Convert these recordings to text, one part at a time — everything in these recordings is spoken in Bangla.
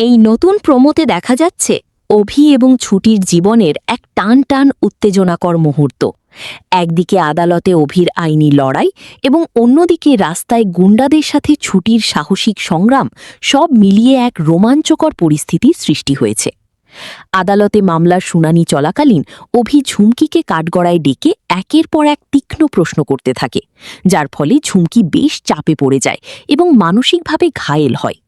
এই নতুন প্রোমোতে দেখা যাচ্ছে অভি এবং ছুটির জীবনের এক টান টান উত্তেজনাকর মুহূর্ত। একদিকে আদালতে অভির আইনি লড়াই এবং অন্যদিকে রাস্তায় গুন্ডাদের সাথে ছুটির সাহসিক সংগ্রাম, সব মিলিয়ে এক রোমাঞ্চকর পরিস্থিতির সৃষ্টি হয়েছে। আদালতে মামলার শুনানি চলাকালীন অভি ঝুমকিকে কাঠগড়ায় ডেকে একের পর এক তীক্ষ্ণ প্রশ্ন করতে থাকে, যার ফলে ঝুমকি বেশ চাপে পড়ে যায় এবং মানসিকভাবে ঘায়েল হয়।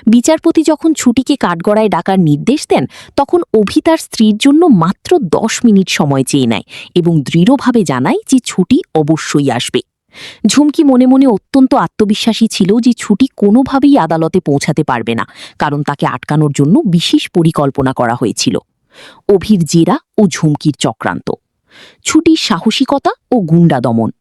বিচারপতি যখন ছুটিকে কাঠগড়ায় ডাকার নির্দেশ দেন, তখন অভি তার স্ত্রীর জন্য মাত্র 10 মিনিট সময় চেয়ে নেয় এবং দৃঢ়ভাবে জানায় যে ছুটি অবশ্যই আসবে। ঝুমকি মনে মনে অত্যন্ত আত্মবিশ্বাসী ছিল যে ছুটি কোনোভাবেই আদালতে পৌঁছাতে পারবে না, কারণ তাকে আটকানোর জন্য বিশেষ পরিকল্পনা করা হয়েছিল। অভির জেরা ও ঝুমকির চক্রান্ত, ছুটির সাহসিকতা ও গুন্ডা দমন।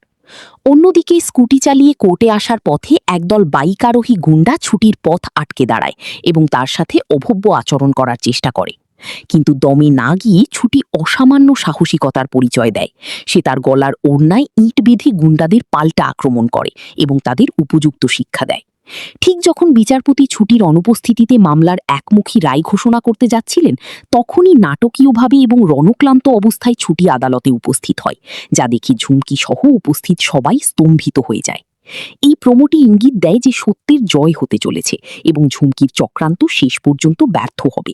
অন্যদিকে স্কুটি চালিয়ে কোর্টে আসার পথে একদল বাইক আরোহী গুন্ডা ছুটির পথ আটকে দাঁড়ায় এবং তার সাথে অভব্য আচরণ করার চেষ্টা করে। কিন্তু দমে না গিয়ে ছুটি অসামান্য সাহসিকতার পরিচয় দেয়। সে তার গলার ওড়নায় ইঁট বেঁধে গুন্ডাদের পাল্টা আক্রমণ করে এবং তাদের উপযুক্ত শিক্ষা দেয়। ঠিক যখন বিচারপতি ছুটির অনুপস্থিতিতে মামলার একমুখী রায় ঘোষণা করতে যাচ্ছিলেন, তখনই নাটকীয়ভাবে এবং রণক্লান্ত অবস্থায় ছুটি আদালতে উপস্থিত হয়, যা দেখে ঝুমকি সহ উপস্থিত সবাই স্তম্ভিত হয়ে যায়। এই প্রোমোটি ইঙ্গিত দেয় যে সত্যের জয় হতে চলেছে এবং ঝুমকির চক্রান্ত শেষ পর্যন্ত ব্যর্থ হবে।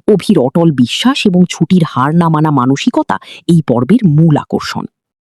অভির অটল বিশ্বাস এবং ছুটির হার না মানা মানসিকতা এই পর্বের মূল আকর্ষণ।